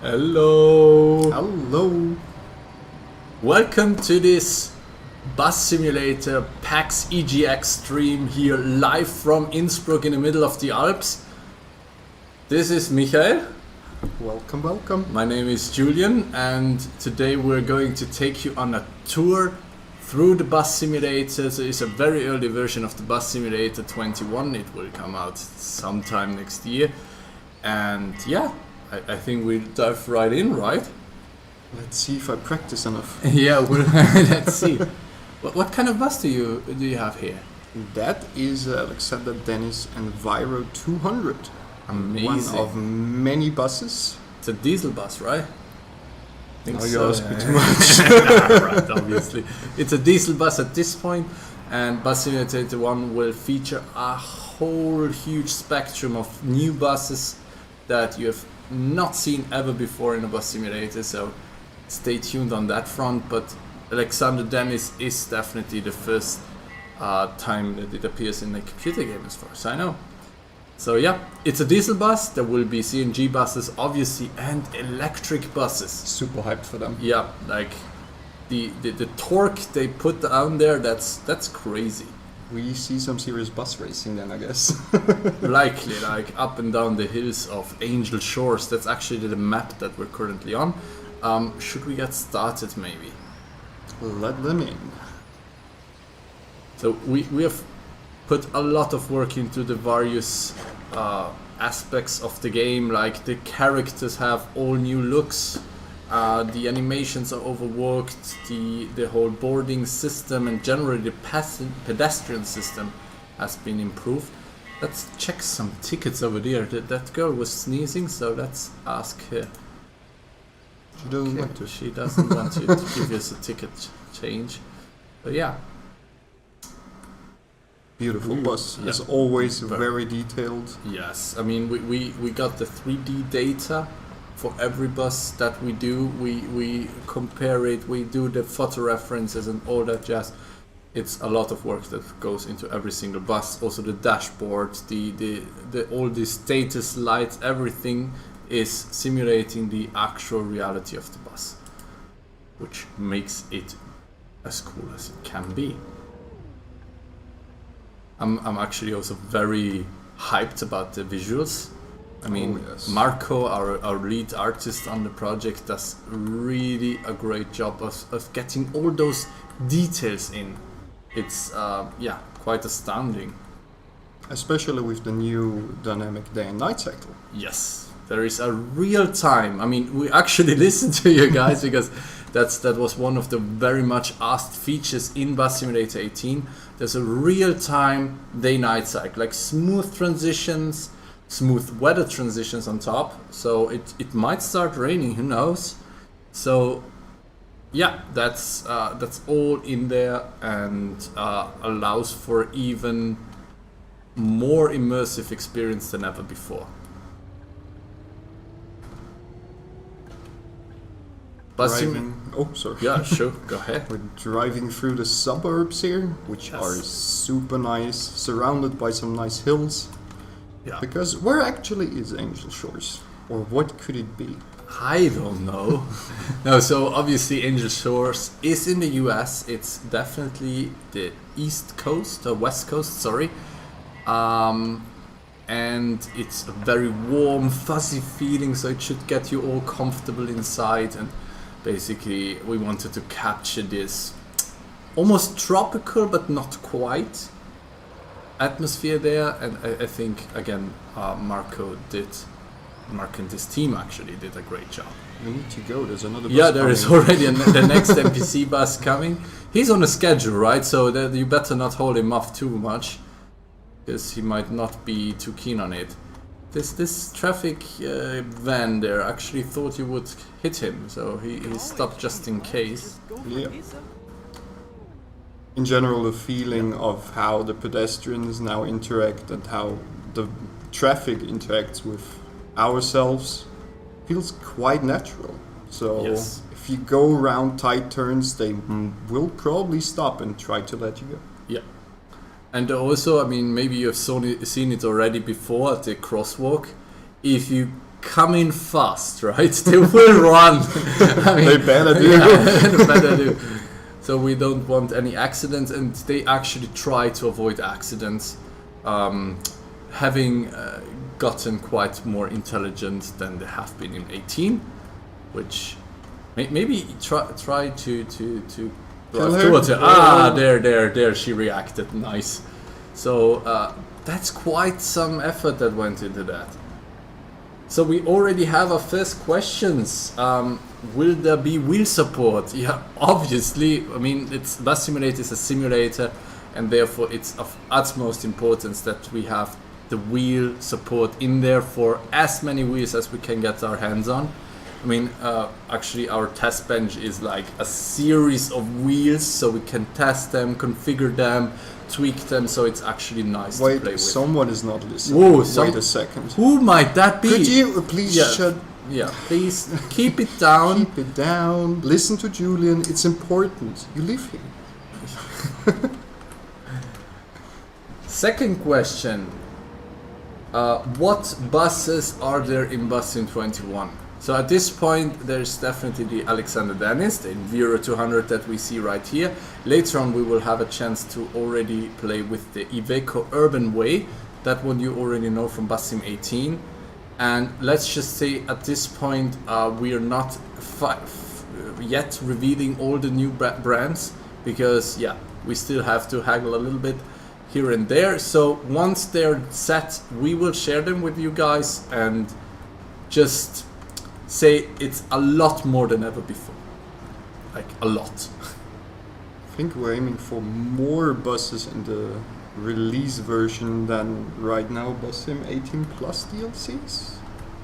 Hello! Hello! Welcome to this bus simulator PAX EGX stream here live from Innsbruck in the middle of the Alps. This is Michael. Welcome, welcome. My name is Julian and today we're going to take you on a tour through the bus simulator. So it's a very early version of the bus simulator 21. It will come out sometime next year. And yeah, I think we'll dive right in, right? Let's see if I practice enough. Yeah, let's see. What kind of bus do you have here? That is Alexander Dennis Enviro 200. Amazing. One of many buses. It's a diesel bus, right? Now so. you ask me too much. Right, obviously. It's a diesel bus at this point, and Bus Simulator 1 will feature a whole huge spectrum of new buses that you have not seen ever before in a bus simulator, so stay tuned on that front. But Alexander Dennis is definitely the first time that it appears in a computer game, as far as I know. So yeah, it's a diesel bus. There will be CNG buses, obviously, and electric buses. Super hyped for them. Yeah, like the torque they put down there, that's crazy. We see some serious bus racing then, I guess. Likely, like up and down the hills of Angel Shores. That's actually the map that we're currently on. Should we get started, maybe? Let them in. So we have put a lot of work into the various aspects of the game. Like the characters have all new looks. The animations are overworked, the whole boarding system and generally the pedestrian system has been improved. Let's check some tickets over there. That girl was sneezing, so let's ask her. She doesn't want to. She doesn't want to give us a ticket change. But yeah. Beautiful bus, Yeah. as always, very detailed. Yes, I mean we got the 3D data for every bus that we do. We compare it, we do the photo references and all that jazz. It's a lot of work that goes into every single bus. Also the dashboard, the all the status lights, everything is simulating the actual reality of the bus, which makes it as cool as it can be. I'm actually also very hyped about the visuals. I mean, yes. Marco, our lead artist on the project, does really a great job of getting all those details in. It's quite astounding. Especially with the new dynamic day and night cycle. Yes, there is a real time. I mean, we actually listened to you guys because that was one of the very much asked features in Bus Simulator 18. There's a real time day-night cycle, like smooth transitions, smooth weather transitions on top. So it might start raining, who knows? So yeah, that's all in there and allows for even more immersive experience than ever before. Oh, sorry. Yeah, sure, go ahead. We're driving through the suburbs here, which are super nice, surrounded by some nice hills. Yeah. Because where actually is Angel Shores? Or what could it be? I don't know. No, so obviously Angel Shores is in the US. It's definitely the East Coast, or West Coast, sorry. And it's a very warm, fuzzy feeling, so it should get you all comfortable inside. And basically we wanted to capture this almost tropical, but not quite, atmosphere there. And I think, again, Marco and his team actually did a great job. We need to go, there's another bus Yeah, there coming. is already the next NPC bus coming. He's on a schedule, right? So that you better not hold him off too much, because he might not be too keen on it. This traffic van there actually thought you would hit him, so he stopped just in case. Yeah. In general, the feeling of how the pedestrians now interact and how the traffic interacts with ourselves feels quite natural. So Yes. if you go around tight turns, they will probably stop and try to let you go. Yeah. And also, I mean, maybe you've seen it already before at the crosswalk. If you come in fast, right? They will run. I mean, They better do. Yeah, they better do. So we don't want any accidents, and they actually try to avoid accidents, having gotten quite more intelligent than they have been in 18, which maybe try to drive towards her. There she reacted. Nice. So that's quite some effort that went into that. So we already have our first questions. Will there be wheel support? Yeah, obviously. I mean, Bus Simulator is a simulator, and therefore it's of utmost importance that we have the wheel support in there for as many wheels as we can get our hands on. I mean, actually our test bench is like a series of wheels, so we can test them, configure them, tweak them, so it's actually nice to play with. Wait, someone is not listening. Whoa, wait a second. Who might that be? Could you please shut... Yeah, please keep it down. Keep it down. Listen to Julian. It's important. You live here. Second question. What buses are there in Bus Sim 21? So at this point, there's definitely the Alexander Dennis, the Enviro 200 that we see right here. Later on, we will have a chance to already play with the Iveco Urban Way. That one you already know from Bus Sim 18. And let's just say at this point, we are not yet revealing all the new brands, because yeah, we still have to haggle a little bit here and there. So once they're set, we will share them with you guys and just say it's a lot more than ever before. Like a lot. I think we're aiming for more buses in the release version than right now Bus Sim 18 plus DLCs.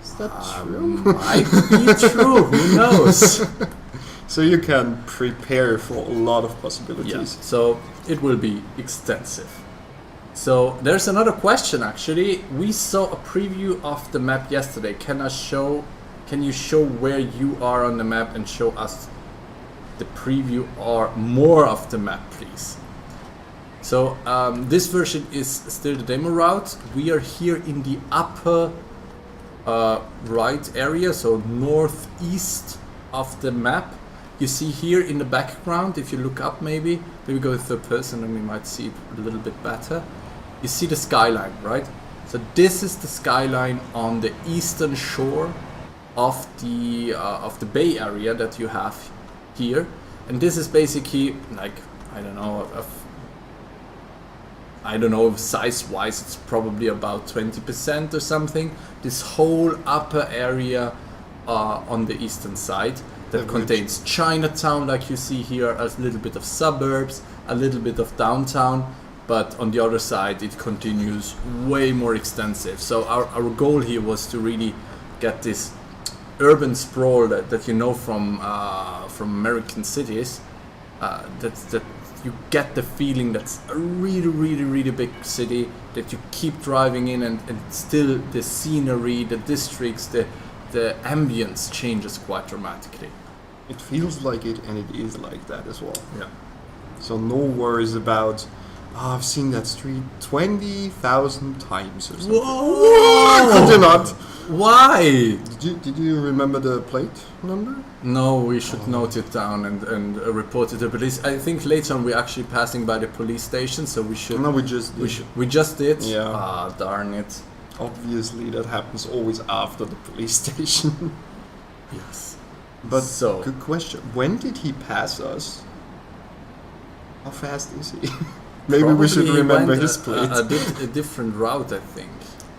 Is that true? Might be true, who knows? So you can prepare for a lot of possibilities. Yeah, so it will be extensive. So there's another question actually. We saw a preview of the map yesterday. Can you show where you are on the map and show us the preview or more of the map, please? So this version is still the demo route. We are here in the upper right area, so northeast of the map. You see here in the background, if you look up maybe go to third person and we might see it a little bit better. You see the skyline, right? So this is the skyline on the eastern shore of the bay area that you have here, and this is basically like I don't know if size-wise it's probably about 20% or something. This whole upper area on the eastern side that contains Chinatown, like you see here, a little bit of suburbs, a little bit of downtown. But on the other side, it continues way more extensive. So our goal here was to really get this urban sprawl that you know from American cities. That you get the feeling that's a really, really, really big city that you keep driving in, and still the scenery, the districts, the ambience changes quite dramatically. It feels like it, and it is like that as well. Yeah. So no worries about, I've seen that street 20,000 times or something. Whoa! Could you not? Why? Did you remember the plate number? No, we should note it down and report it to police. I think later on we're actually passing by the police station, so we should. No, we just did. We just did? Yeah. Ah, darn it. Obviously, that happens always after the police station. Yes. But so, good question. When did he pass us? How fast is he? Maybe we should remember his plate. A different route, I think.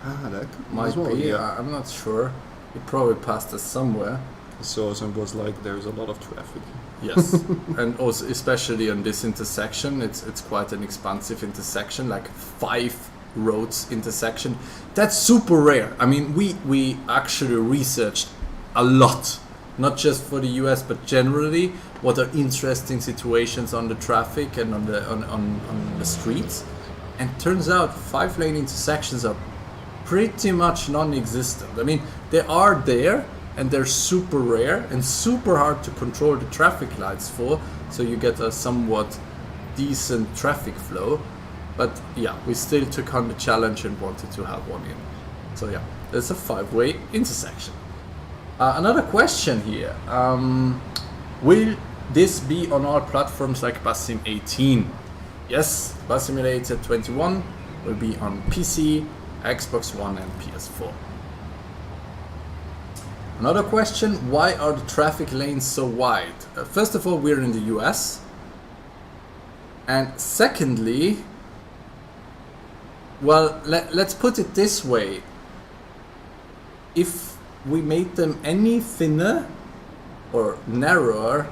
That could might as well, be. yeah. I'm not sure. He probably passed us somewhere. So it was like there's a lot of traffic. Yes, and also especially on this intersection, it's quite an expansive intersection, like 5 roads intersection. That's super rare. I mean, we actually researched a lot, not just for the US, but generally what are interesting situations on the traffic and on the streets. And turns out 5-lane intersections are pretty much non-existent. I mean, they are there, and they're super rare and super hard to control the traffic lights for, so you get a somewhat decent traffic flow. But yeah, we still took on the challenge and wanted to have one in. So yeah, there's a 5-way intersection. Another question here. Will this be on all platforms like Bus Sim 18? Yes, Bus Simulator 21 will be on PC, Xbox One and PS4. Another question, why are the traffic lanes so wide? First of all, we're in the US. And secondly, well, let's put it this way. If we made them any thinner or narrower,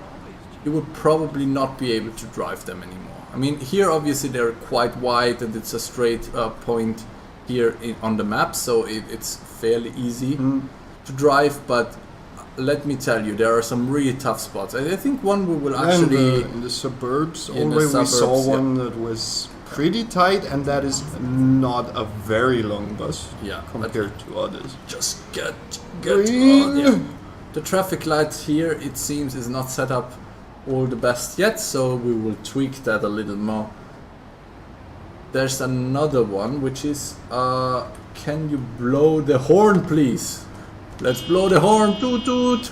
you would probably not be able to drive them anymore. I mean, here obviously they're quite wide and it's a straight point here on the map, so it's fairly easy to drive, but let me tell you, there are some really tough spots. I think one we will actually... in the suburbs, already we saw one that was pretty tight, and that is not a very long bus compared to others. Just get on. Yeah. The traffic light here, it seems, is not set up all the best yet, so we will tweak that a little more. There's another one, which is, can you blow the horn, please? Let's blow the horn, toot toot.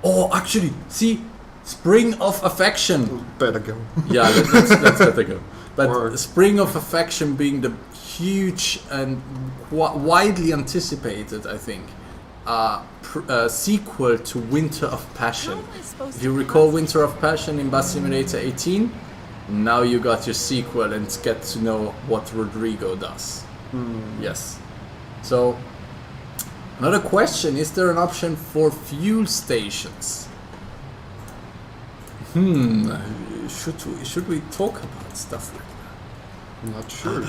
Oh, actually, see, Spring of Affection. Better go. Yeah, let's better go. But Spring of Affection being the huge and widely anticipated, I think, sequel to Winter of Passion. If you recall Winter of Passion in Bus Simulator 18, now you got your sequel and get to know what Rodrigo does. Yes. So, another question, is there an option for fuel stations? Should we talk about stuff like that? Not sure.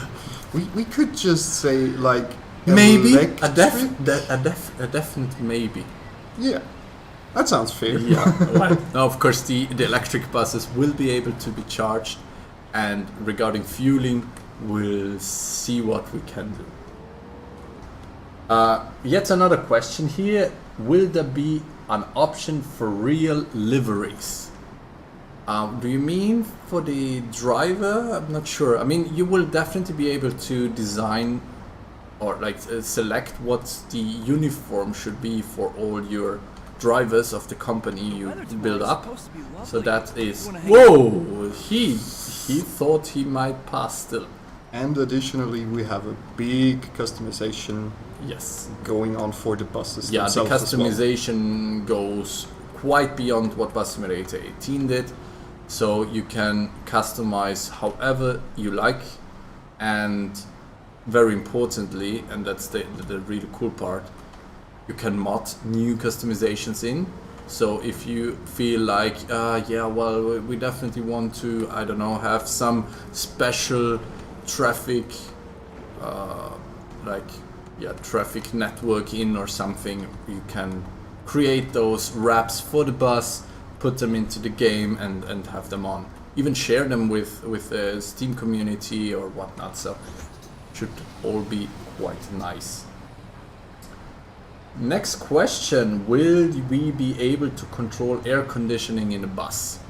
We could just say like maybe a definite maybe. Yeah, that sounds fair. Yeah. Well, now of course the electric buses will be able to be charged, and regarding fueling, we'll see what we can do. Yet another question here: will there be an option for real liveries? Do you mean for the driver? I'm not sure. I mean, you will definitely be able to design or like select what the uniform should be for all your drivers of the company you build up. So that is... Whoa! He thought he might pass still. And additionally, we have a big customization going on for the buses themselves. Yeah, the customization goes quite beyond what Bus Simulator 18 did. So you can customize however you like, and very importantly, and that's the really cool part, you can mod new customizations in. So if you feel like, we definitely want to, I don't know, have some special traffic, traffic network in or something, you can create those wraps for the bus, put them into the game and have them on. Even share them with the Steam community or whatnot, so should all be quite nice. Next question, will we be able to control air conditioning in a bus?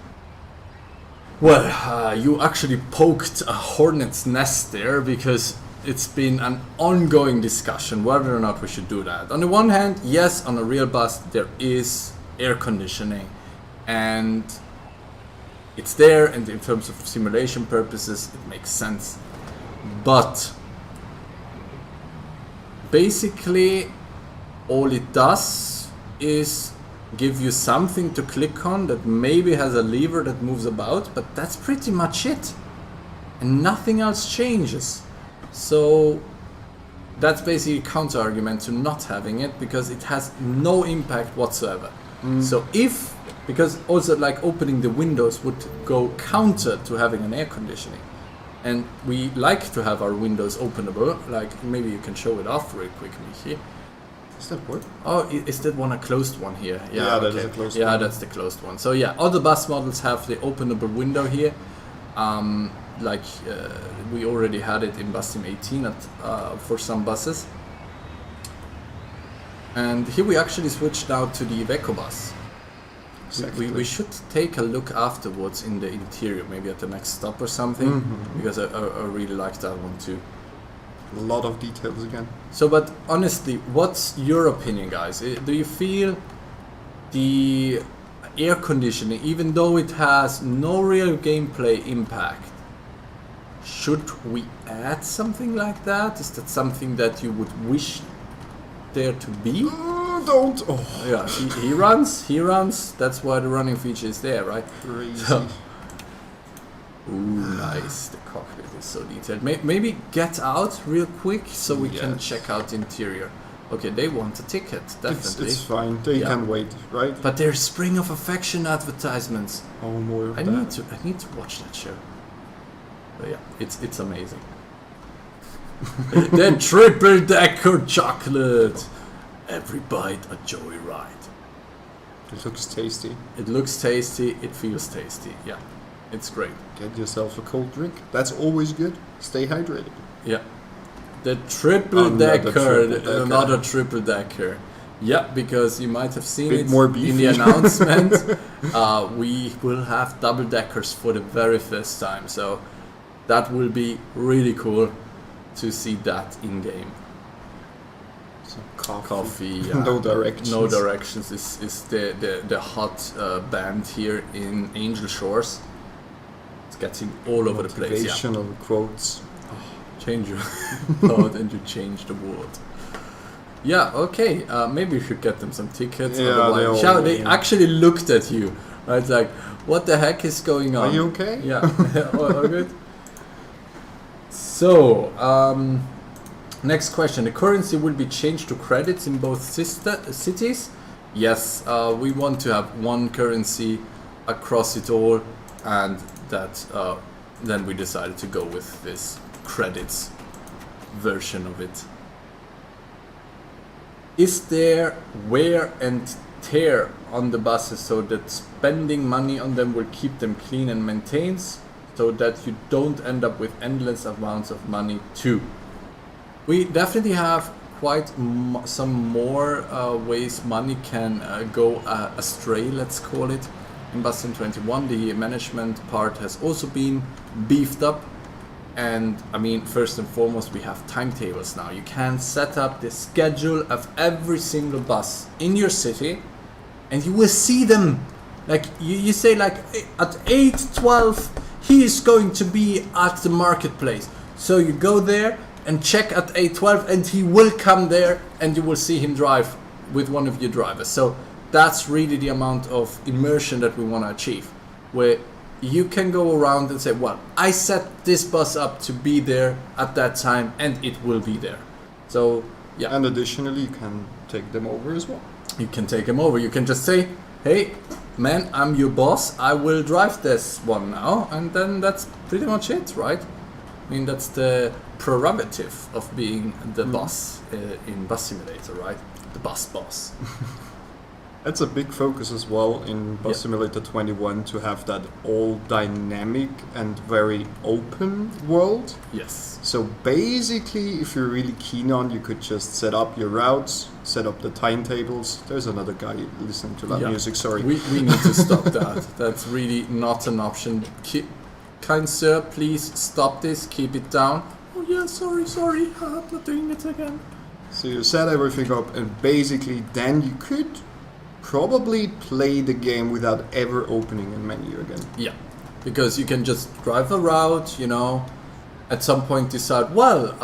Well, you actually poked a hornet's nest there, because it's been an ongoing discussion whether or not we should do that. On the one hand, yes, on a real bus there is air conditioning, and it's there, and in terms of simulation purposes it makes sense, but basically all it does is give you something to click on that maybe has a lever that moves about, but that's pretty much it, and nothing else changes. So that's basically a counter argument to not having it, because it has no impact whatsoever. So because also like opening the windows would go counter to having an air conditioning, and we like to have our windows openable. Like, maybe you can show it off real quick, Michi. Is that what? Oh, is that one a closed one here? Yeah, that is a closed one. Yeah, that's the closed one. So yeah, other bus models have the openable window here. We already had it in Bus Sim 18 for some buses. And here we actually switched now to the Iveco bus. Exactly. We should take a look afterwards in the interior, maybe at the next stop or something, because I really like that one too. A lot of details again. So, but honestly, what's your opinion, guys? Do you feel the air conditioning, even though it has no real gameplay impact, should we add something like that? Is that something that you would wish there to be? Don't. Oh, Yeah, he runs. That's why the running feature is there, right? crazy. So- Ooh, nice. The cockpit is so detailed. Maybe get out real quick so we can Yes. check out the interior. Okay, they want a ticket, definitely. It's fine. They Yeah. can wait, right? But there's Spring of Affection advertisements. Oh, more of I that. need to watch that show. But yeah, it's amazing. The triple decker chocolate. Every bite a joyride. It looks tasty. It looks tasty. It feels tasty. Yeah, it's great. Get yourself a cold drink. That's always good. Stay hydrated. Yeah. The triple Another decker, triple decker. another triple decker. Yeah, because you might have seen Bit it more in beefy. the announcement. We will have double deckers for the very first time, so that will be really cool to see that in game. Some coffee. Coffee, No directions. No directions is the hot band here in Angel Shores. It's getting all over the place. Yeah. Motivational quotes. Change your thought and you change the world. Yeah, okay. Maybe you should get them some tickets. Yeah, Otherwise, they they actually looked at you. Right? Like, what the heck is going on? Are you okay? Yeah. all good. So, next question. The currency will be changed to credits in both cities? Yes, we want to have one currency across it all, and that then we decided to go with this credits version of it. Is there wear and tear on the buses so that spending money on them will keep them clean and maintained, so that you don't end up with endless amounts of money too? We definitely have quite some more ways money can go astray, let's call it. In Bus Sim 21, the management part has also been beefed up. And I mean, first and foremost, we have timetables now. You can set up the schedule of every single bus in your city, and you will see them. Like you say, like at 8:12, he is going to be at the marketplace. So you go there and check at 8:12, and he will come there, and you will see him drive with one of your drivers. So that's really the amount of immersion that we want to achieve, where you can go around and say, well, I set this bus up to be there at that time, and it will be there. So, yeah. And additionally, you can take them over as well. You can take them over. You can just say, hey, man, I'm your boss. I will drive this one now. And then that's pretty much it, right? I mean, that's the prerogative of being the boss in Bus Simulator, right? The boss. That's a big focus as well in Bus Simulator 21 to have that all dynamic and very open world. Yes. So basically, if you're really keen on, you could just set up your routes, set up the timetables. There's another guy listening to that music, sorry. We need to stop that. That's really not an option. Kind sir, please stop this, keep it down. Oh yeah, sorry, I'm not doing it again. So you set everything up, and basically then you could probably play the game without ever opening a menu again. Yeah, because you can just drive a route, you know, at some point decide, well,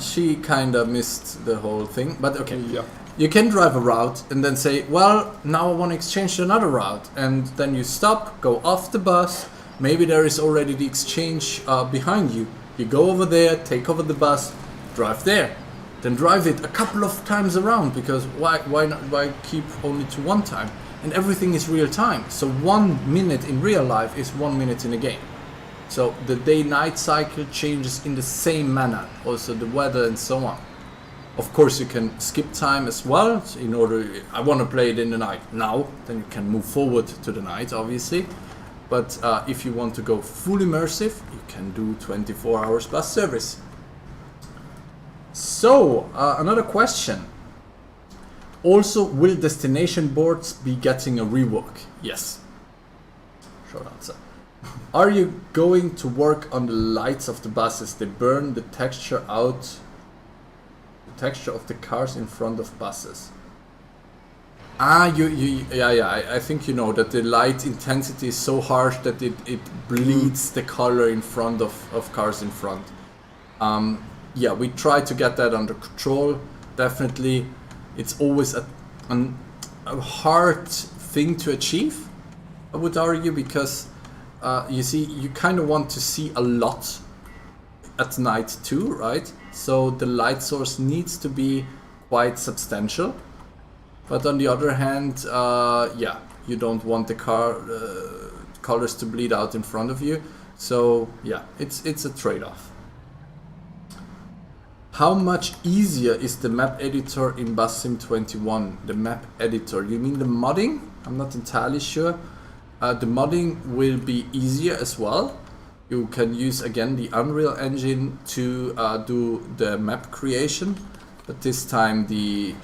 she kind of missed the whole thing, but okay. Yeah. You can drive a route and then say, well, now I want to exchange to another route. And then you stop, go off the bus. Maybe there is already the exchange behind you. You go over there, take over the bus, drive there. Then drive it a couple of times around, because why keep only to one time? And everything is real time. So 1 minute in real life is 1 minute in a game. So the day-night cycle changes in the same manner. Also the weather and so on. Of course, you can skip time as well. So in order, I want to play it in the night now, then you can move forward to the night, obviously. But if you want to go full immersive, you can do 24 hours bus service. So, another question. Also, will destination boards be getting a rework? Yes. Short answer. Are you going to work on the lights of the buses? They burn the texture out, the texture of the cars in front of buses. I think you know that the light intensity is so harsh that it bleeds the color in front of cars in front. Yeah, we try to get that under control. Definitely, it's always a hard thing to achieve, I would argue, because you see, you kind of want to see a lot at night too, right? So the light source needs to be quite substantial. But on the other hand, yeah, you don't want the colors to bleed out in front of you. So yeah, it's a trade-off. How much easier is the map editor in BusSim 21? The map editor, you mean the modding? I'm not entirely sure. The modding will be easier as well. You can use again the Unreal Engine to do the map creation, but this time the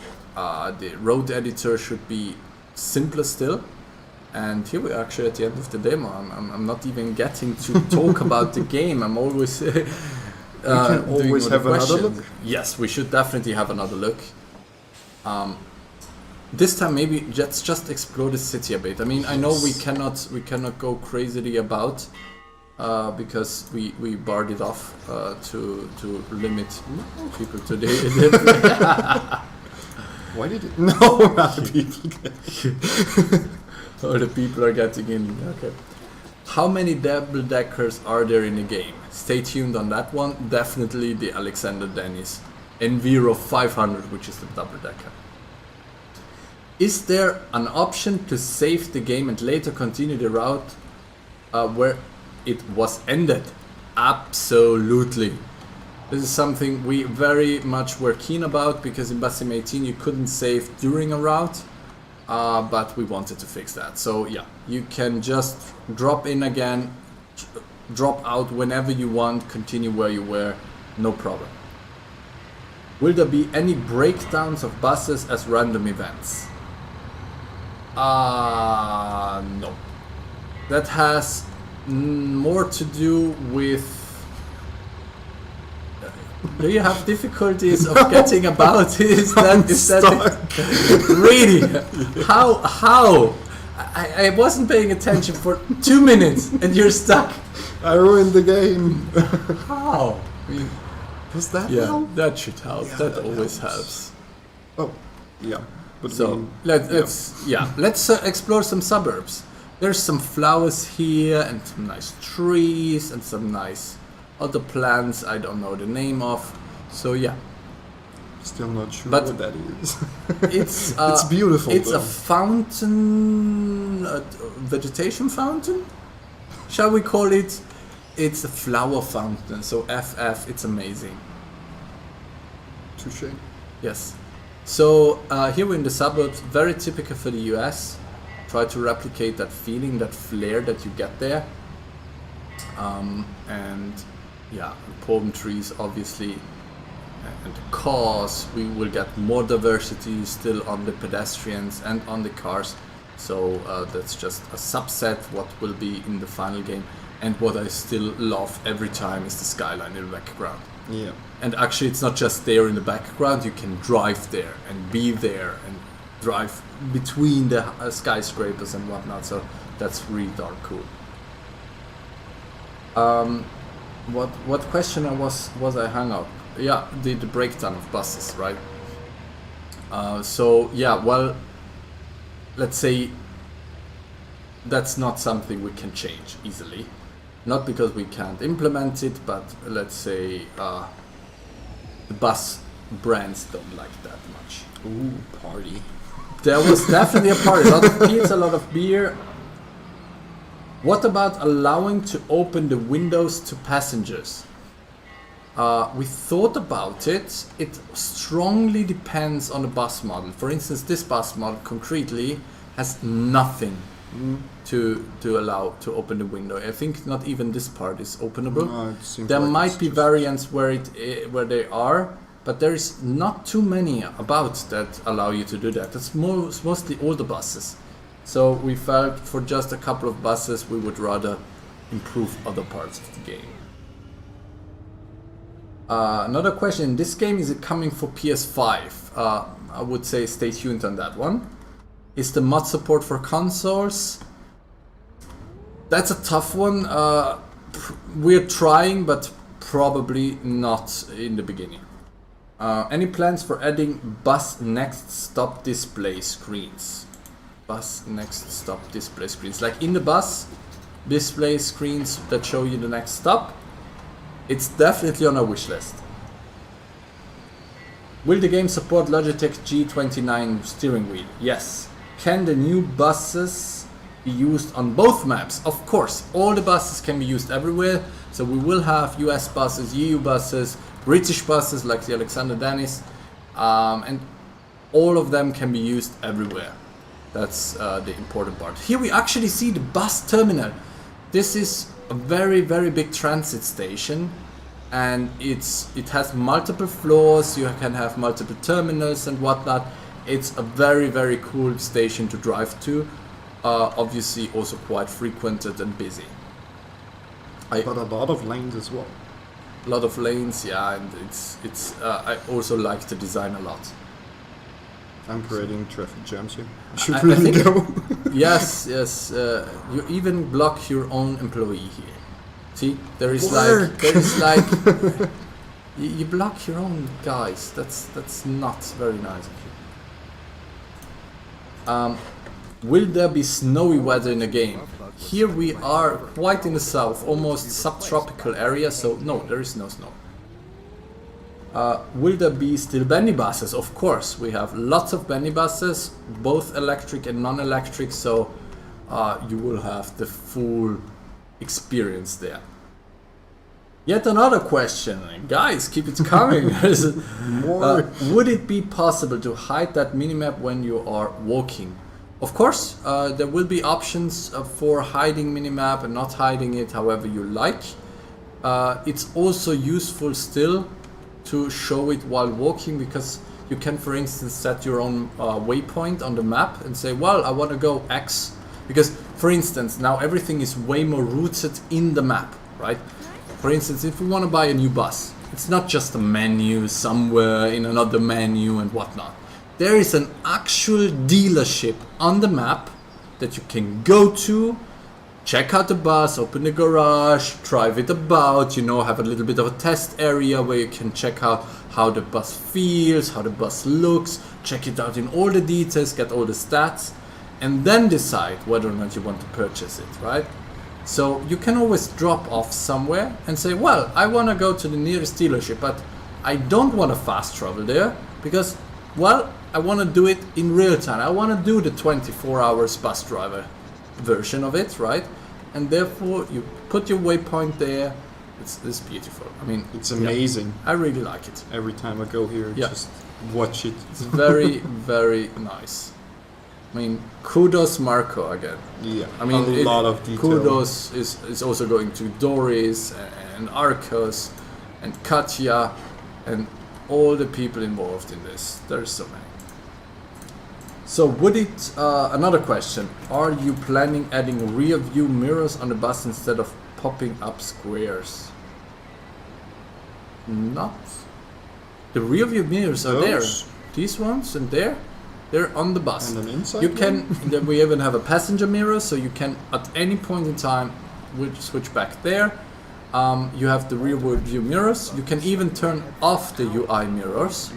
road editor should be simpler still. And here we're actually at the end of the demo. I'm not even getting to talk about the game. I'm always we can always have another look. Yes, we should definitely have another look. This time maybe let's just explore the city a bit. I mean, yes. I know we cannot go crazily about because we barred it off to limit people to the Why did it? No, not the people. Oh, the people are getting in. Okay. How many double deckers are there in the game? Stay tuned on that one. Definitely the Alexander Dennis Enviro 500, which is the double decker. Is there an option to save the game and later continue the route where it was ended? Absolutely. This is something we very much were keen about, because in BusSim 18 you couldn't save during a route, but we wanted to fix that. So yeah, you can just drop in again, drop out whenever you want, continue where you were, no problem. Will there be any breakdowns of buses as random events? No. That has more to do with... Do you have difficulties of getting about? Is that really? How? I wasn't paying attention for 2 minutes and you're stuck. I ruined the game. How? I mean, does that help? That should help. Yeah, that always helps. Oh, yeah. But so let's explore some suburbs. There's some flowers here and some nice trees and some nice other plants I don't know the name of. So yeah. Still not sure but what that is. It's it's beautiful. It's though. a fountain, a vegetation fountain. Shall we call it? It's a flower fountain. So FF. It's amazing. Touché. Yes. So here we're in the suburbs. Very typical for the US. Try to replicate that feeling, that flair that you get there. And yeah, palm trees obviously, and the cars. We will get more diversity still on the pedestrians and on the cars. So that's just a subset what will be in the final game. And what I still love every time is the skyline in the background. Yeah. And actually it's not just there in the background, you can drive there and be there and drive between the skyscrapers and whatnot. So that's really dark cool. What question was I hung up? Yeah, the breakdown of buses, right? So yeah, well, let's say that's not something we can change easily. Not because we can't implement it, but let's say the bus brands don't like that much. Ooh, party. There was definitely a party. A lot of pizza, a lot of beer. What about allowing to open the windows to passengers? We thought about it. It strongly depends on the bus model. For instance, this bus model concretely has nothing to allow to open the window. I think not even this part is openable. No, there like might be variants where they are, but there is not too many about that allow you to do that. It's mostly older buses. So we felt for just a couple of buses we would rather improve other parts of the game. Another question, this game, is it coming for PS5? I would say stay tuned on that one. Is the mod support for consoles? That's a tough one. We're trying, but probably not in the beginning. Any plans for adding bus next stop display screens? Bus next stop display screens. Like in the bus, display screens that show you the next stop. It's definitely on our wish list. Will the game support Logitech G29 steering wheel? Yes. Can the new buses be used on both maps? Of course, all the buses can be used everywhere. So we will have US buses, EU buses, British buses like the Alexander Dennis, and all of them can be used everywhere. That's the important part. Here we actually see the bus terminal. This is a very, very big transit station, and it has multiple floors. You can have multiple terminals and whatnot. It's a very, very cool station to drive to. Obviously also quite frequented and busy. But a lot of lanes as well. A lot of lanes, yeah, and it's I also like the design a lot. I'm creating traffic jams here. I I should really think- go. Yes, yes. You even block your own employee here. See, there is Work. you block your own guys. That's not very nice of you. Will there be snowy weather in the game? Here we are quite in the south, almost subtropical area, so no, there is no snow. Will there be still bendy buses? Of course, we have lots of bendy buses, both electric and non-electric, so you will have the full experience there. Yet another question, guys, keep it coming. More. Would it be possible to hide that minimap when you are walking? Of course, there will be options for hiding minimap and not hiding it however you like. It's also useful still to show it while walking, because you can, for instance, set your own waypoint on the map and say, well, I want to go X, because, for instance, now everything is way more rooted in the map, right? For instance, if we want to buy a new bus, it's not just a menu somewhere in another menu and whatnot. There is an actual dealership on the map that you can go to, check out the bus, open the garage, drive it about, you know, have a little bit of a test area where you can check out how the bus feels, how the bus looks, check it out in all the details, get all the stats, and then decide whether or not you want to purchase it, right? So you can always drop off somewhere and say, well, I want to go to the nearest dealership, but I don't want to fast travel there because, well, I want to do it in real time. I want to do the 24 hours bus driver version of it, right? And therefore you put your waypoint there. It's beautiful. I mean, It's amazing. yeah, I really like it. Every time I go here, Yeah. just watch it. It's very, very nice. I mean, kudos Marco again. Yeah, I mean, a lot of detail. kudos is also going to Doris and Arcos and Katya and all the people involved in this. There's so many. So would it, another question, are you planning adding rear view mirrors on the bus instead of popping up squares? Not. The rear view mirrors are there. Those? These ones and there, they're on the bus. And an inside You one? can, then we even have a passenger mirror, so you can at any point in time switch back there. You have the rear view mirrors. You can even turn off the UI mirrors.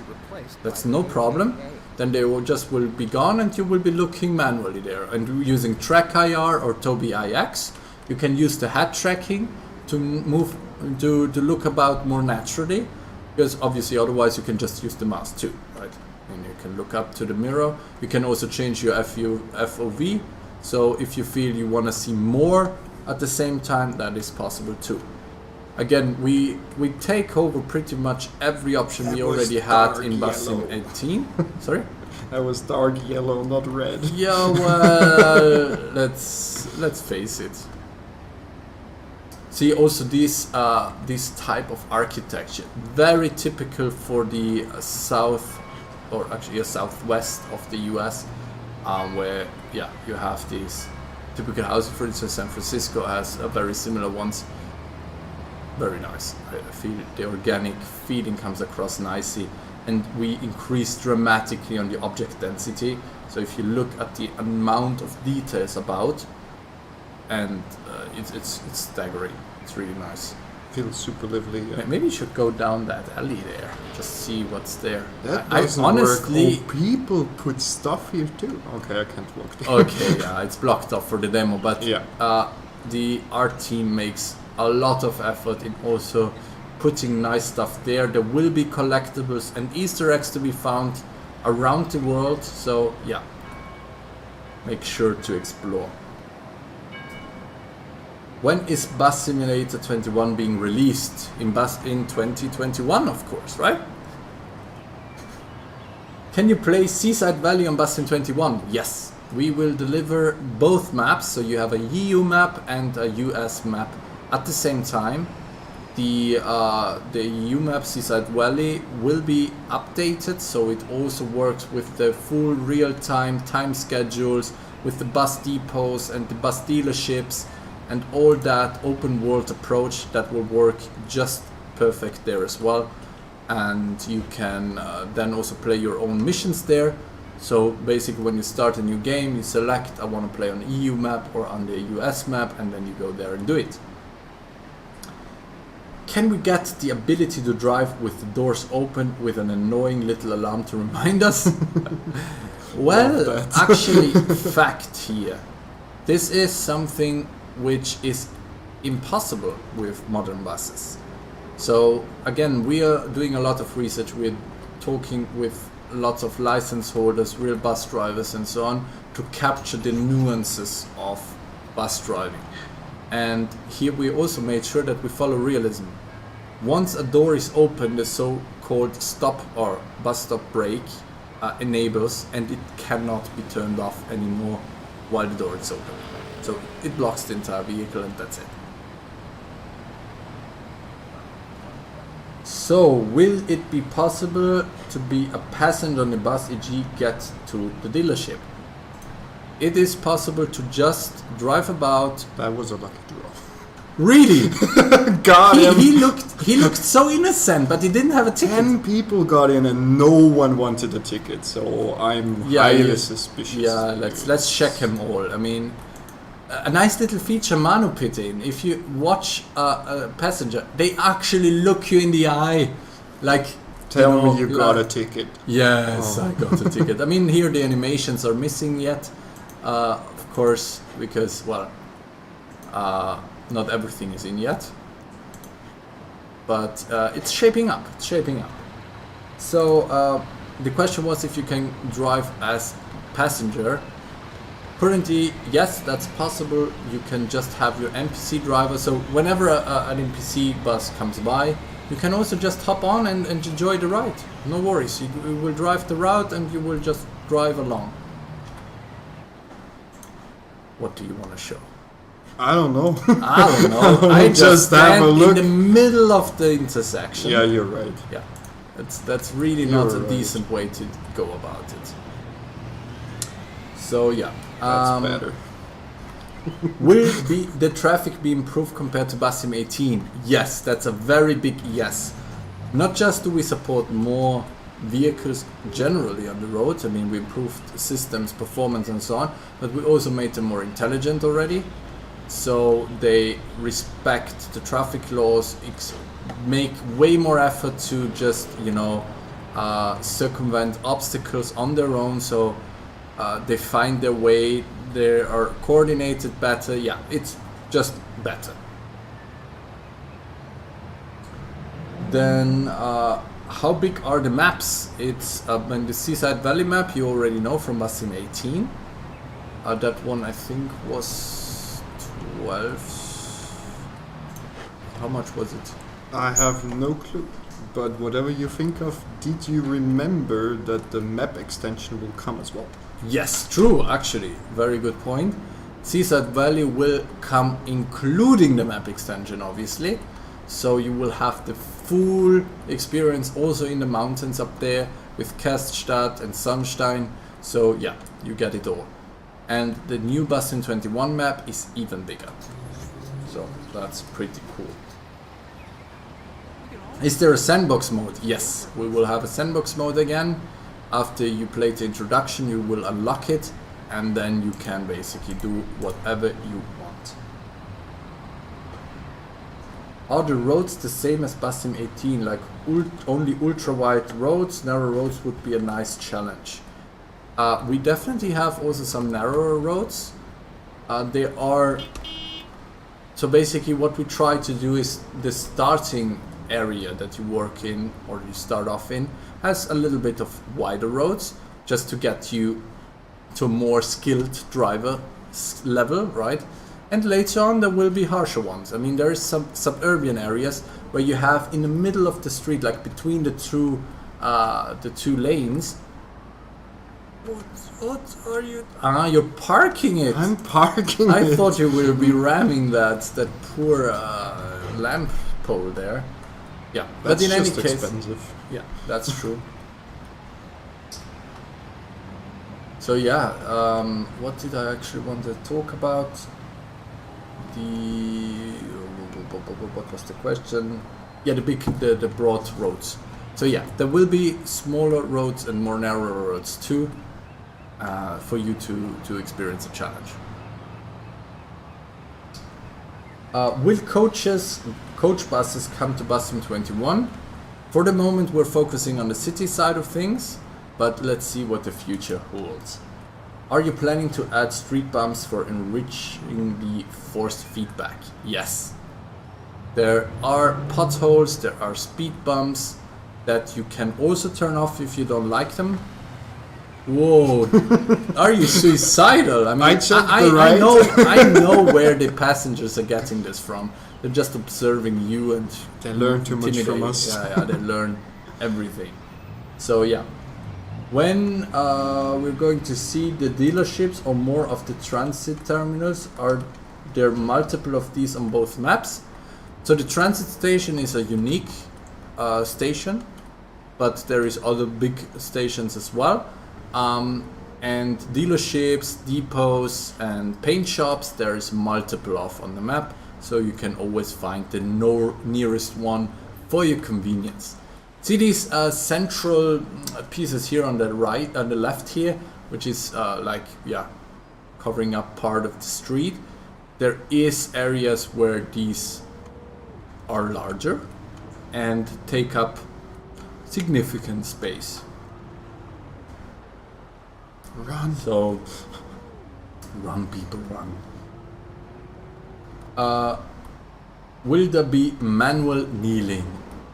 That's no problem. Then they will be gone and you will be looking manually there. And using Track IR or Tobii IX, you can use the head tracking to move to look about more naturally, because obviously otherwise you can just use the mouse too, right? And you can look up to the mirror. You can also change your FOV. So if you feel you want to see more at the same time, that is possible too. Again, we take over pretty much every option we already had in Basim 18. Sorry? I was dark yellow, not red. Yeah, well, let's face it. See, also this type of architecture, very typical for the south, or actually southwest of the US, where you have these typical housing. For instance, San Francisco has a very similar ones. Very nice. I feel the organic feeling comes across nicely, and we increase dramatically on the object density. So if you look at the amount of details about, and it's staggering. It's really nice. Feels super lively. Yeah. Maybe you should go down that alley there, just see what's there. That I doesn't honestly, work. Oh, people put stuff here too. Okay, I can't walk there. okay, yeah, it's blocked off for the demo, but Yeah. The art team makes a lot of effort in also putting nice stuff there. There will be collectibles and Easter eggs to be found around the world, so yeah, make sure to explore. When is Bus Simulator 21 being released? In 2021, of course, right? Can you play Seaside Valley on Bus Sim 21? Yes, we will deliver both maps, so you have a EU map and a US map at the same time. The EU map, Seaside Valley, will be updated, so it also works with the full real-time time schedules, with the bus depots and the bus dealerships, and all that open world approach that will work just perfect there as well. And you can then also play your own missions there. So basically when you start a new game, you select, I want to play on the EU map or on the US map, and then you go there and do it. Can we get the ability to drive with the doors open with an annoying little alarm to remind us? Well, actually, fact here. This is something which is impossible with modern buses. So again, we are doing a lot of research. We're talking with lots of license holders, real bus drivers and so on, to capture the nuances of bus driving. And here we also made sure that we follow realism. Once a door is open, the so-called stop or bus stop brake enables, and it cannot be turned off anymore while the door is open. So it blocks the entire vehicle, and that's it. So will it be possible to be a passenger on the bus, e.g. get to the dealership? It is possible to just drive about. That was a lucky draw. Really? Got him. He looked so innocent, but he didn't have a ticket. 10 people got in and no one wanted a ticket, so I'm highly suspicious. Yeah, let's check them all. I mean, a nice little feature Manu put in. If you watch a passenger, they actually look you in the eye, like. Tell me you got a ticket. Yes, I got a ticket. I mean, here the animations are missing yet, of course, because well, not everything is in yet. But it's shaping up. It's shaping up. So the question was if you can drive as passenger. Currently, yes, that's possible. You can just have your NPC driver. So whenever an NPC bus comes by, you can also just hop on and enjoy the ride. No worries. You will drive the route and you will just drive along. What do you want to show? I don't know. I don't know. I just have a stand look. in the middle of the intersection. Yeah, you're right. Yeah, that's really not a decent way to go about it. So yeah, That's better. will the traffic be improved compared to Bus Sim 18? Yes, that's a very big yes. Not just do we support more vehicles generally on the roads, I mean we improved systems, performance and so on, but we also made them more intelligent already. So they respect the traffic laws, make way more effort to just, circumvent obstacles on their own. So they find their way, they are coordinated better. Yeah, it's just better. Then how big are the maps? It's in the Seaside Valley map, you already know from Bus Sim 18. That one I think was 12. How much was it? I have no clue. But whatever you think of, did you remember that the map extension will come as well? Yes, true, actually. Very good point. Seaside Valley will come including the map extension, obviously. So you will have the full experience also in the mountains up there with Kerststadt and Sonnstein. So yeah, you get it all. and the new Bus Sim 21 map is even bigger. So that's pretty cool. Is there a sandbox mode? Yes, we will have a sandbox mode again. After you play the introduction, you will unlock it, and then you can basically do whatever you want. Are the roads the same as Bus Sim 18, like only ultra wide roads? Narrow roads would be a nice challenge. We definitely have also some narrower roads. There are, so basically what we try to do is the starting area that you work in or you start off in has a little bit of wider roads just to get you to a more skilled driver level, right? And later on there will be harsher ones. I mean, there is some suburban areas where you have in the middle of the street, like between the two lanes. What are you? You're parking it. I'm parking I it. thought you would be ramming that poor lamp pole there. Yeah, That's but in any just case, expensive. yeah, that's true. So yeah, what did I actually want to talk about? What was the question? Yeah, the broad roads. So yeah, there will be smaller roads and more narrow roads too, for you to experience a challenge. Will coach buses come to Bus Sim 21? For the moment we're focusing on the city side of things, but let's see what the future holds. Are you planning to add street bumps for enriching the forced feedback? Yes. There are potholes, there are speed bumps that you can also turn off if you don't like them. Whoa, are you suicidal? I mean, I know where the passengers are getting this from. They're just observing you and they learn too much from us. Yeah, they learn everything. So yeah, when we're going to see the dealerships or more of the transit terminals, are there multiple of these on both maps? So the transit station is a unique station, but there is other big stations as well. And dealerships, depots and paint shops, there is multiple of on the map, so you can always find the nearest one for your convenience. See these central pieces here on the right, on the left here, which is covering up part of the street. There is areas where these are larger and take up significant space. Run. So, run people, run. Will there be manual kneeling?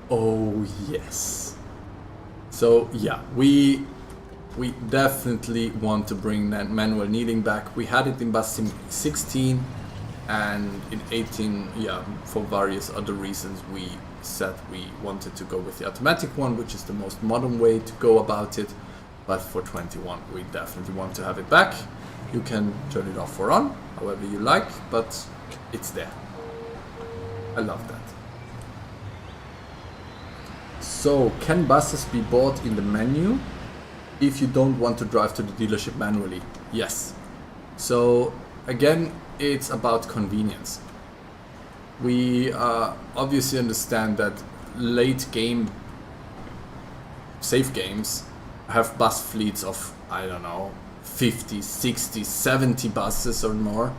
Oh yes. So yeah, we definitely want to bring that manual kneeling back. We had it in Bus Sim 16 and in 18, yeah, for various other reasons we said we wanted to go with the automatic one, which is the most modern way to go about it. But for 21, we definitely want to have it back. You can turn it off or on, however you like, but it's there. I love that. So, can buses be bought in the menu if you don't want to drive to the dealership manually? Yes. So, again, it's about convenience. We obviously understand that late game, safe games, have bus fleets of, I don't know, 50, 60, 70 buses or more.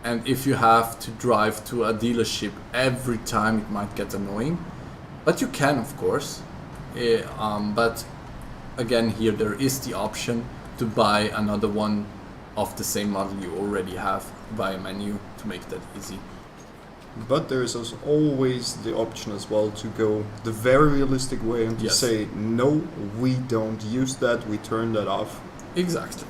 And if you have to drive to a dealership every time, it might get annoying. But you can, of course. But again, here there is the option to buy another one of the same model you already have via menu to make that easy. But there is also always the option as well to go the very realistic way and to say, no, we don't use that, we turn that off. Exactly.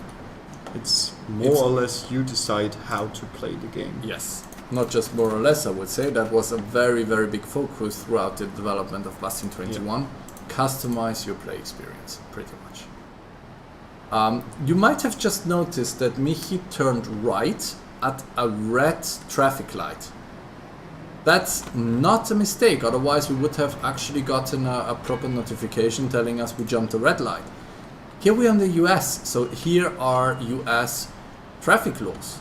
It's more or less you decide how to play the game. Yes. Not just more or less, I would say. That was a very, very big focus throughout the development of Bus Sim 21. Yeah. Customize your play experience, pretty much. You might have just noticed that Michi turned right at a red traffic light. That's not a mistake, otherwise we would have actually gotten a proper notification telling us we jumped a red light. Here we are in the US, so here are US traffic laws.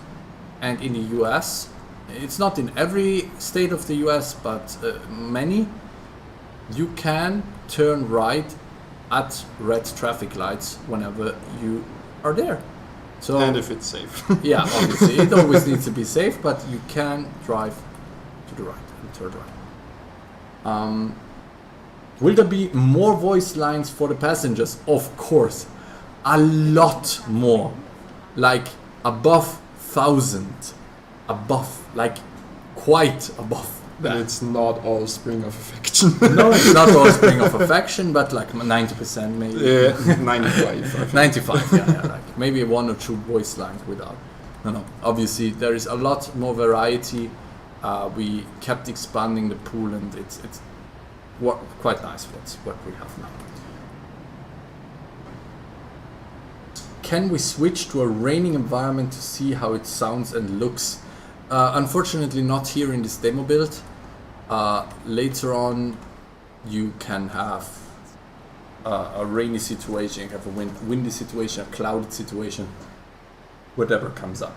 And in the US, it's not in every state of the US, but many, you can turn right at red traffic lights whenever you are there. So, and if it's safe. yeah, obviously, it always needs to be safe, but you can drive to the right and turn right. Will there be more voice lines for the passengers? Of course, a lot more, like above 1,000, above, like quite above. And it's not all spring of affection. No, it's not all spring of affection, but like 90% maybe. Yeah, 95. 95, yeah, like maybe 1 or 2 voice lines without. No. Obviously, there is a lot more variety. We kept expanding the pool, and it's quite nice. That's what we have now. Can we switch to a raining environment to see how it sounds and looks? Unfortunately, not here in this demo build. Later on, you can have a rainy situation, you have a windy situation, a clouded situation, whatever comes up.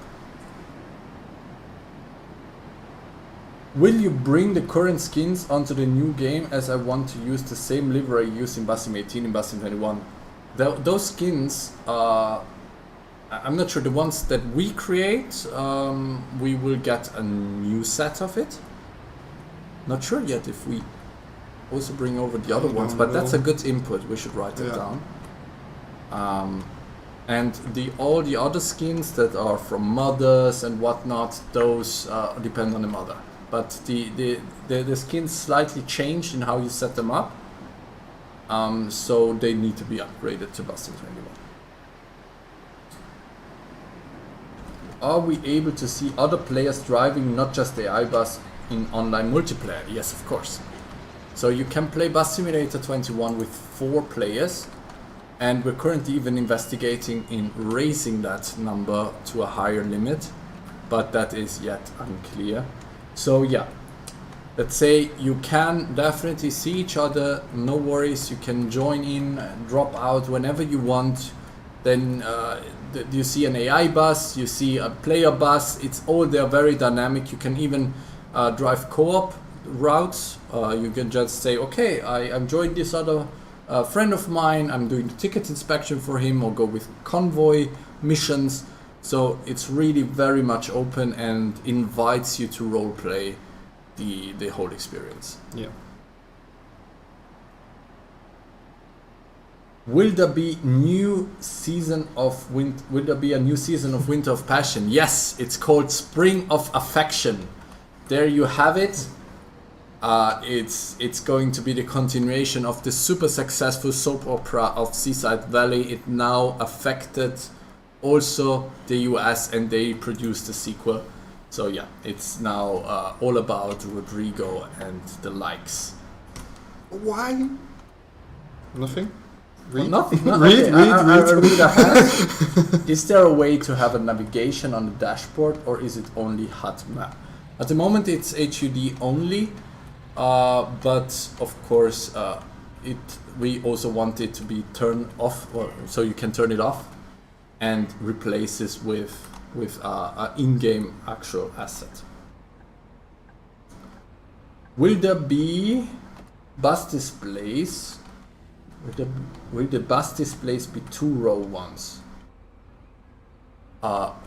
Will you bring the current skins onto the new game, as I want to use the same livery used in Basim 18 and Basim 21? Those skins, I'm not sure, the ones that we create, we will get a new set of it. Not sure yet if we also bring over the other ones, but that's a good input. We should write it down. And all the other skins that are from modders and whatnot, those depend on the modder. But the skins slightly changed in how you set them up, so they need to be upgraded to Basim 21. Are we able to see other players driving, not just the AI bus, in online multiplayer? Yes, of course. So you can play Bus Simulator 21 with 4 players, and we're currently even investigating in raising that number to a higher limit, but that is yet unclear. So yeah, let's say you can definitely see each other, no worries, you can join in, drop out whenever you want. Then you see an AI bus, you see a player bus, it's all there, very dynamic. You can even drive co-op routes. You can just say, okay, I'm joined this other friend of mine, I'm doing the ticket inspection for him, or go with convoy missions. So it's really very much open and invites you to roleplay the whole experience. Yeah. Will there be a new season of Winter of Passion? Yes, it's called Spring of Affection. There you have it. It's going to be the continuation of the super successful soap opera of Seaside Valley. It now affected also the US, and they produced a sequel. So yeah, it's now all about Rodrigo and the likes. Why? Nothing? Read? Well, nothing. Read. Read ahead. Is there a way to have a navigation on the dashboard, or is it only HUD map? At the moment it's HUD only, but of course we also want it to be turned off, so you can turn it off and replace this with an in-game actual asset. Will there be bus displays? Will the bus displays be 2-row ones?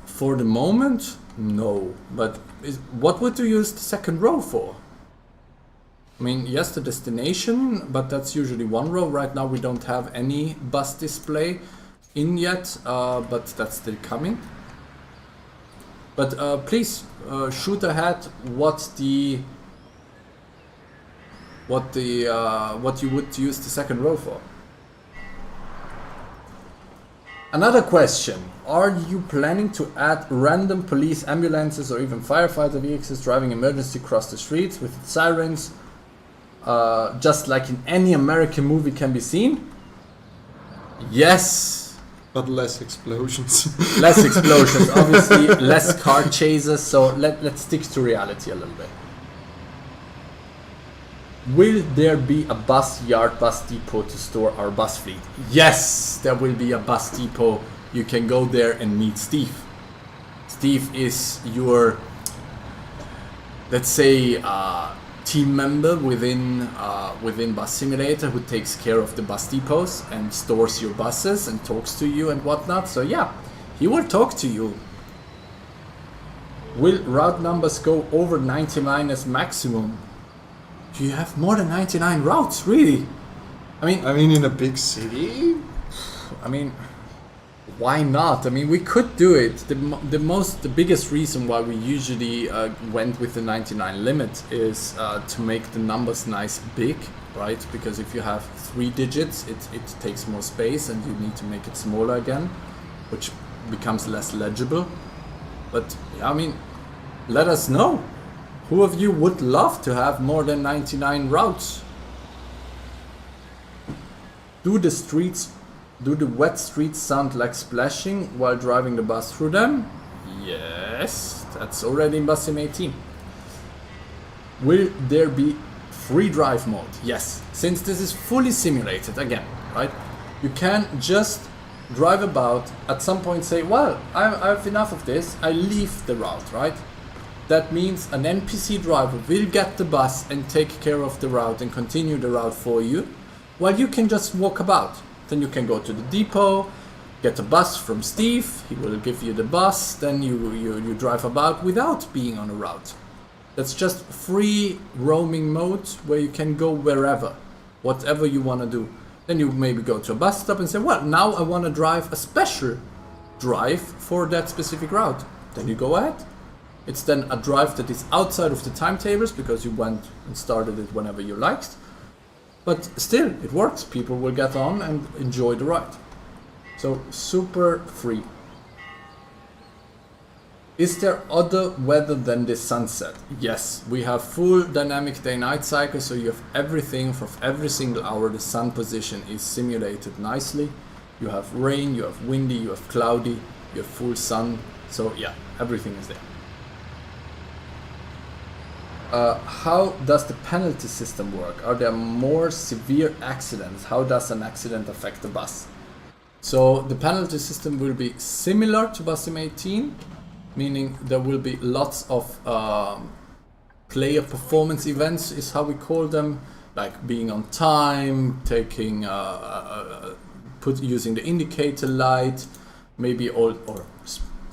For the moment, no. But what would you use the second row for? I mean, yes, the destination, but that's usually 1 row. Right now we don't have any bus display in yet, but that's still coming. But please shoot ahead what you would use the second row for. Another question: are you planning to add random police ambulances or even firefighter vehicles driving emergency across the streets with sirens, just like in any American movie can be seen? Yes. But less explosions. Less explosions, obviously, less car chases, so let's stick to reality a little bit. Will there be a bus yard, bus depot to store our bus fleet? Yes, there will be a bus depot. You can go there and meet Steve. Steve is your, let's say, team member within Bus Simulator who takes care of the bus depots and stores your buses and talks to you and whatnot. So yeah, he will talk to you. Will route numbers go over 99 as maximum? Do you have more than 99 routes, really? I mean, in a big city? I mean, why not? I mean, we could do it. The biggest reason why we usually went with the 99 limit is to make the numbers nice big, right? Because if you have 3 digits, it takes more space and you need to make it smaller again, which becomes less legible. But I mean, let us know. Who of you would love to have more than 99 routes? Do the wet streets sound like splashing while driving the bus through them? Yes, that's already in Bus Sim 18. Will there be free drive mode? Yes, since this is fully simulated again, right? You can just drive about, at some point say, well, I have enough of this, I leave the route, right? That means an NPC driver will get the bus and take care of the route and continue the route for you, while you can just walk about. Then you can go to the depot, get a bus from Steve, he will give you the bus, then you drive about without being on a route. That's just free roaming mode where you can go wherever, whatever you want to do. Then you maybe go to a bus stop and say, well, now I want to drive a special drive for that specific route. Then you go ahead. It's then a drive that is outside of the timetables because you went and started it whenever you liked. But still, it works. People will get on and enjoy the ride. So, super free. Is there other weather than the sunset? Yes, we have full dynamic day-night cycle, so you have everything for every single hour. The sun position is simulated nicely. You have rain, you have windy, you have cloudy, you have full sun. So yeah, everything is there. How does the penalty system work? Are there more severe accidents? How does an accident affect the bus? So the penalty system will be similar to Bus Sim 18, meaning there will be lots of player performance events, is how we call them, like being on time, taking using the indicator light, maybe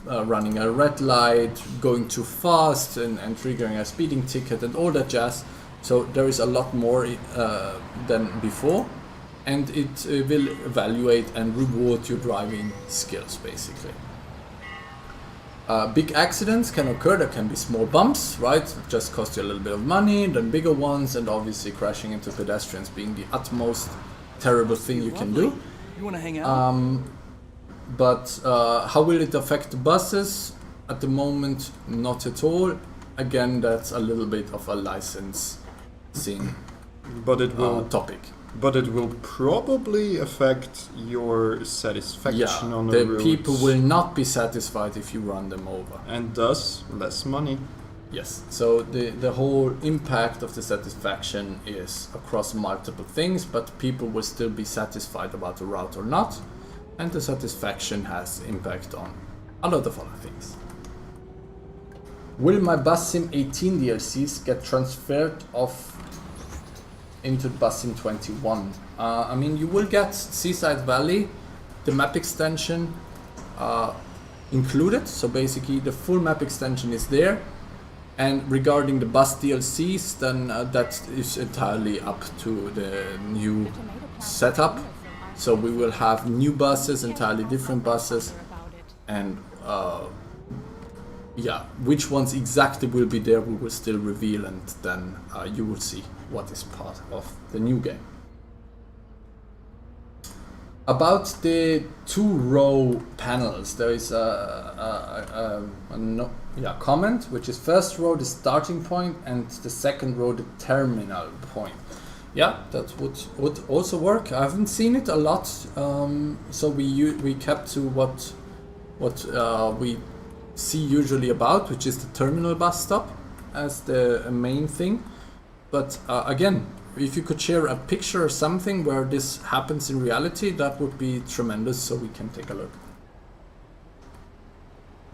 running a red light, going too fast and triggering a speeding ticket and all that jazz. So there is a lot more than before, and it will evaluate and reward your driving skills basically. Big accidents can occur. There can be small bumps, right? Just cost you a little bit of money, then bigger ones, and obviously crashing into pedestrians being the utmost terrible thing you can do. You want to hang out? But how will it affect the buses? At the moment, not at all. Again, that's a little bit of a licensing topic. But it will probably affect your satisfaction on the route. People will not be satisfied if you run them over. And thus, less money. Yes, so the whole impact of the satisfaction is across multiple things, but people will still be satisfied about the route or not. And the satisfaction has impact on a lot of other things. Will my Bus Sim 18 DLCs get transferred into Bus Sim 21? I mean, you will get Seaside Valley, the map extension included. So basically the full map extension is there. And regarding the bus DLCs, then that is entirely up to the new setup. So we will have new buses, entirely different buses, and which ones exactly will be there we will still reveal, and then you will see what is part of the new game. About the 2-row panels, there is a comment, which is first row the starting point and the second row the terminal point. Yeah, that would also work. I haven't seen it a lot, so we kept to what we see usually about, which is the terminal bus stop as the main thing. But again, if you could share a picture or something where this happens in reality, that would be tremendous, so we can take a look.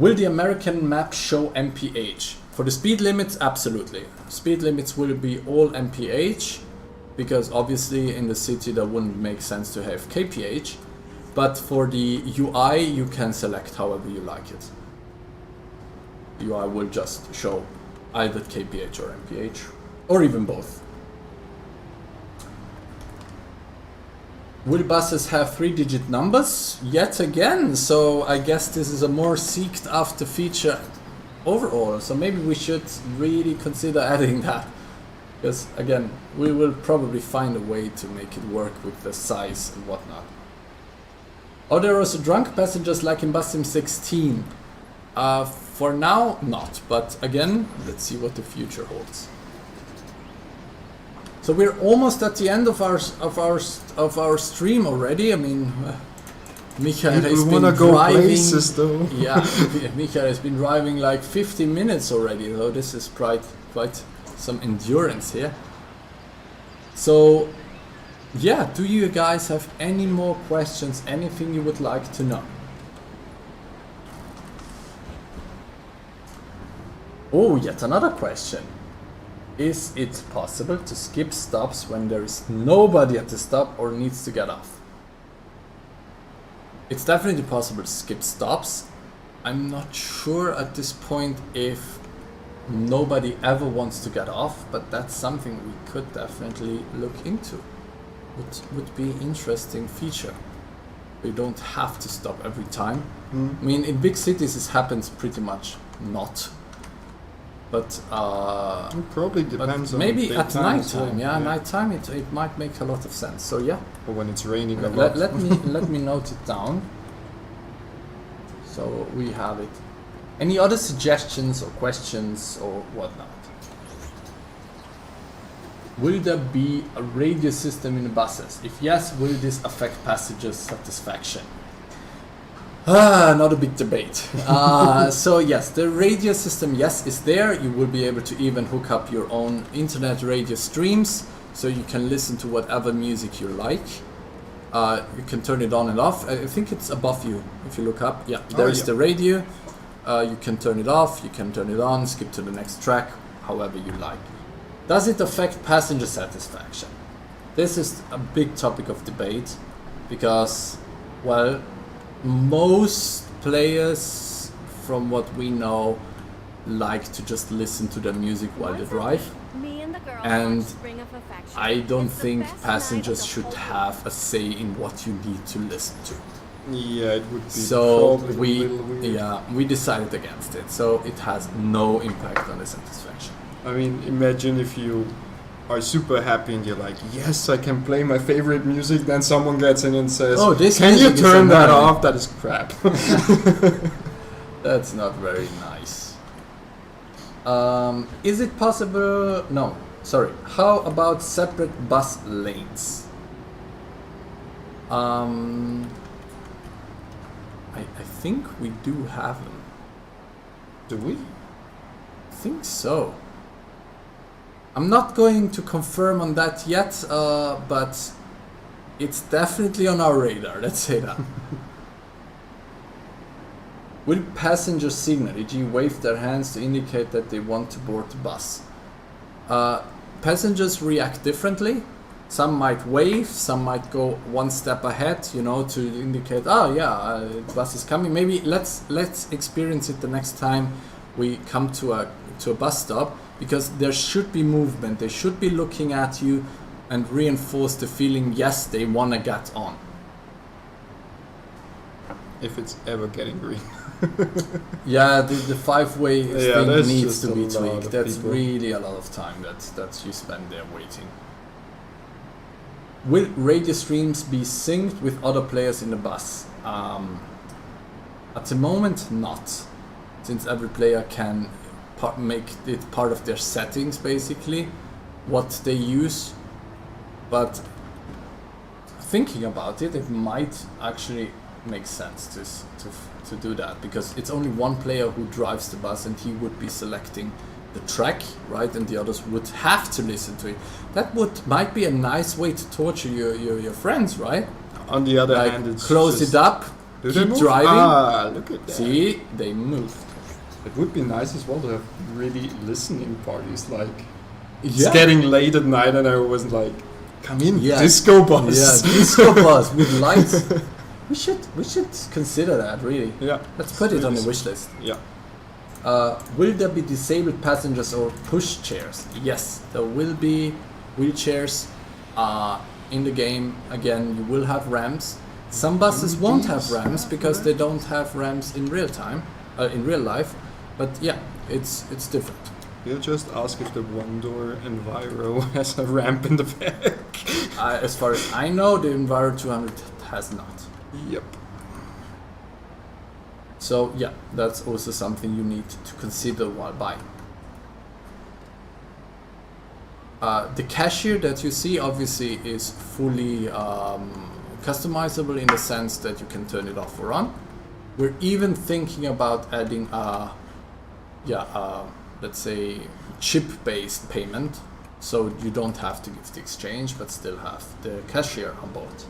Will the American map show MPH? For the speed limits, absolutely. Speed limits will be all MPH, because obviously in the city that wouldn't make sense to have KPH. But for the UI, you can select however you like it. The UI will just show either KPH or MPH, or even both. Will buses have 3-digit numbers? Yet again, so I guess this is a more sought after feature overall, so maybe we should really consider adding that. Because again, we will probably find a way to make it work with the size and whatnot. Are there also drunk passengers like in Bus Sim 16? For now, not, but again, let's see what the future holds. So we're almost at the end of our stream already. I mean, Michael has been driving. Places, though. Yeah, Michael has been driving like 50 minutes already. So this is quite some endurance here. So, yeah, do you guys have any more questions? Anything you would like to know? Oh, yet another question. Is it possible to skip stops when there is nobody at the stop or needs to get off? It's definitely possible to skip stops. I'm not sure at this point if nobody ever wants to get off, but that's something we could definitely look into. Would be interesting feature. We don't have to stop every time. I mean, in big cities this happens pretty much not. But it probably depends on maybe at night time. well. Night time it might make a lot of sense. So yeah. Or when it's raining a lot. Let me note it down. So we have it. Any other suggestions or questions or whatnot? Will there be a radio system in the buses? If yes, will this affect passengers' satisfaction? Not a big debate. So yes, the radio system, yes, is there. You will be able to even hook up your own internet radio streams, so you can listen to whatever music you like. You can turn it on and off. I think it's above you if you look up. Yeah, there's the radio. You can turn it off, you can turn it on, skip to the next track, however you like. Does it affect passenger satisfaction? This is a big topic of debate because, well, most players, from what we know, like to just listen to the music while they drive. And I don't think passengers should have a say in what you need to listen to. Yeah, it would be. So we decided against it. So it has no impact on the satisfaction. I mean, imagine if you are super happy and you're like, yes, I can play my favorite music. Then someone gets in and says, "Oh, this can you turn that annoying. off? That is crap." That's not very nice. Is it possible? No, sorry. How about separate bus lanes? I think we do have them. Do we? I think so. I'm not going to confirm on that yet, but it's definitely on our radar, let's say that. Will passengers signal, e.g. wave their hands to indicate that they want to board the bus? Passengers react differently. Some might wave, some might go one step ahead, you know, to indicate, oh yeah, the bus is coming. Maybe let's experience it the next time we come to a bus stop, because there should be movement. They should be looking at you and reinforce the feeling, yes, they want to get on. If it's ever getting green. Yeah, the five-way thing needs to be just a lot tweaked. of That's people. really a lot of time that you spend there waiting. Will radio streams be synced with other players in the bus? At the moment, not. Since every player can make it part of their settings, basically, what they use. But thinking about it, it might actually make sense to do that, because it's only one player who drives the bus and he would be selecting the track, right, and the others would have to listen to it. That might be a nice way to torture your friends, right? On the other Like, hand, it's close just, it up, Do they keep move? driving. Ah, look at that. See, they moved. It would be nice as well to have really listening parties. Like, it's Yeah. getting late at night and I was like, come in, Yeah. disco bus. Yeah, disco bus with lights. We should consider that, really. Yeah. Let's put it on the wish list. Yeah. Will there be disabled passengers or push chairs? Yes, there will be wheelchairs in the game. Again, you will have ramps. Some buses won't have ramps because they don't have ramps in real time, in real life. But yeah, it's different. We'll just ask if the one-door Enviro has a ramp in the back. As far as I know, the Enviro 200 has not. Yep. So yeah, that's also something you need to consider while buying. The cashier that you see obviously is fully customizable in the sense that you can turn it off or on. We're even thinking about adding let's say chip-based payment, so you don't have to give the exchange but still have the cashier on board.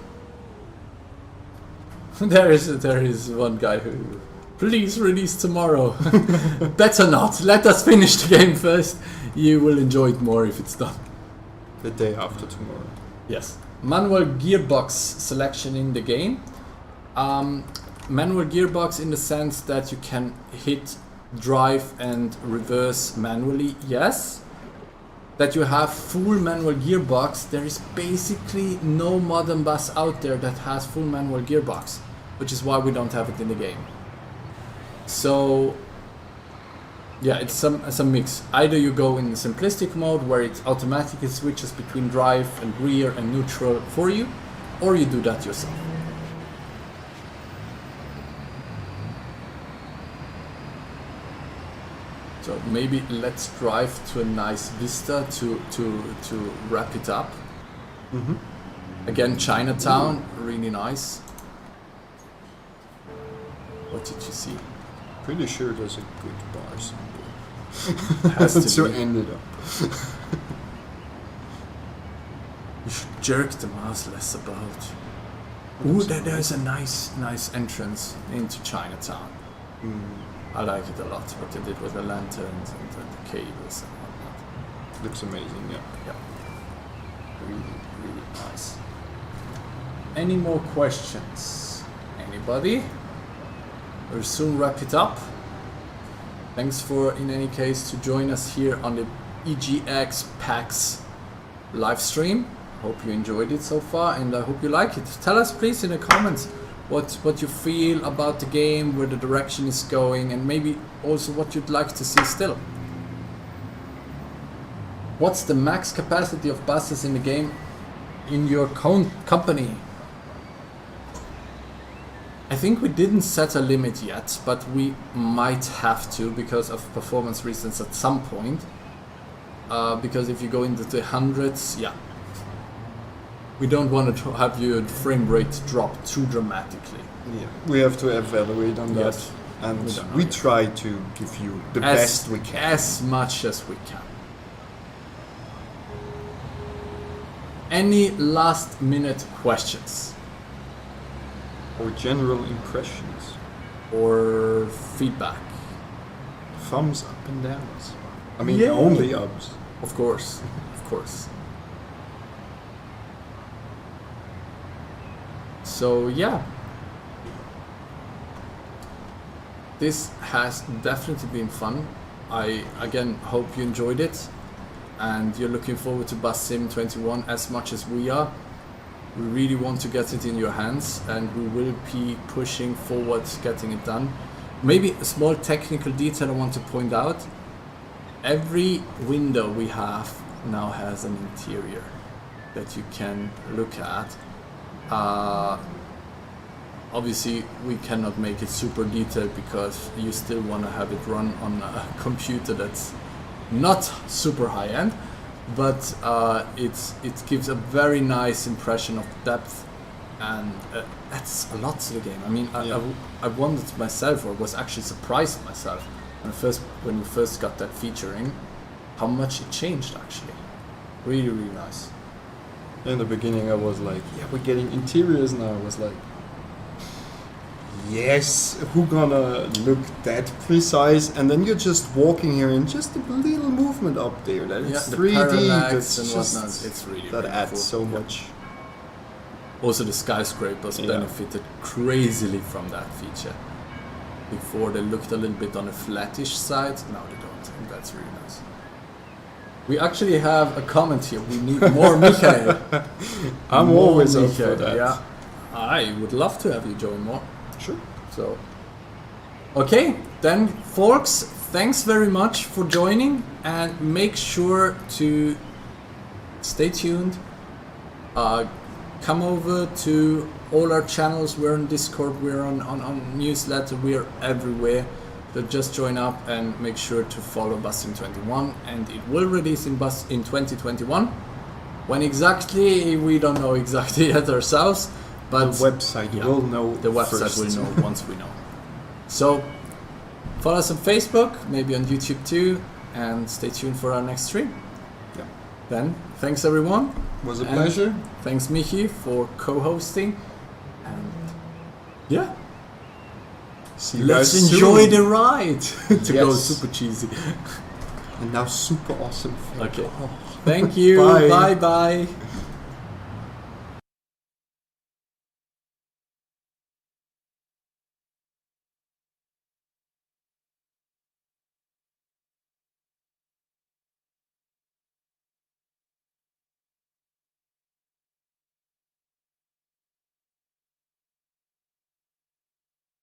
There is one guy who, please release tomorrow. Better not. Let us finish the game first. You will enjoy it more if it's done. The day after tomorrow. Yes. Manual gearbox selection in the game. Manual gearbox in the sense that you can hit drive and reverse manually. Yes. That you have full manual gearbox. There is basically no modern bus out there that has full manual gearbox, which is why we don't have it in the game. So yeah, it's a mix. Either you go in simplistic mode where it automatically switches between drive and rear and neutral for you, or you do that yourself. So maybe let's drive to a nice vista to wrap it up. Mm-hmm. Again, Chinatown, really nice. What did you see? Pretty sure there's a good bar somewhere. Has to to be. end it up. You should jerk the mouse less about. Ooh, there's a nice entrance into Chinatown. I like it a lot, what they did with the lanterns and the cables and whatnot. Looks amazing, yeah. Yeah. Really, really nice. Any more questions? Anybody? We'll soon wrap it up. Thanks for, in any case, to join us here on the EGX PAX live stream. Hope you enjoyed it so far and I hope you like it. Tell us please in the comments what you feel about the game, where the direction is going, and maybe also what you'd like to see still. What's the max capacity of buses in the game in your company? I think we didn't set a limit yet, but we might have to because of performance reasons at some point. Because if you go into the hundreds, yeah, we don't want to have your frame rate drop too dramatically. Yeah, we have to evaluate on that, Yes. and we try to give you the best we can. As much as we can. Any last minute questions Or general impressions, or feedback? thumbs up and downs. I mean, Yay. only ups. Of course, of course. So yeah, this has definitely been fun. I again hope you enjoyed it and you're looking forward to Bus Sim 21 as much as we are. We really want to get it in your hands and we will be pushing forward getting it done. Maybe a small technical detail I want to point out. Every window we have now has an interior that you can look at. Obviously we cannot make it super detailed because you still want to have it run on a computer that's not super high-end, but it gives a very nice impression of depth, and that's a lot to the game. I mean, I wondered myself, or was actually surprised myself when we first got that feature in, how much it changed actually. Really, really nice. In the beginning I was like, yeah, we're getting interiors now. I was like, yes, who gonna look that precise? And then you're just walking here and just a little movement up there. That it's the 3D. parallax That's and just, whatnot. It's really that really adds cool. so much. Also, the skyscrapers benefited crazily from that feature. Before they looked a little bit on the flattish side, now they don't, and that's really nice. We actually have a comment here. We need more Michael. I'm More always up Michael, for that. Yeah, I would love to have you join more. Sure. So, okay, then, folks, thanks very much for joining, and make sure to stay tuned. Come over to all our channels. We're on Discord, we're on newsletter, we're everywhere. So just join up and make sure to follow Busting 21, and it will release in 2021. When exactly, we don't know exactly yet ourselves, but the website will know. The website first. will know once we know. So follow us on Facebook, maybe on YouTube too, and stay tuned for our next stream. Yeah. Then, thanks everyone. It was a And pleasure. Thanks Michi for co-hosting. And yeah, See you let's guys enjoy soon. the ride. To go Yes. super cheesy. And now super awesome. Okay. Thank you. Bye. Bye bye.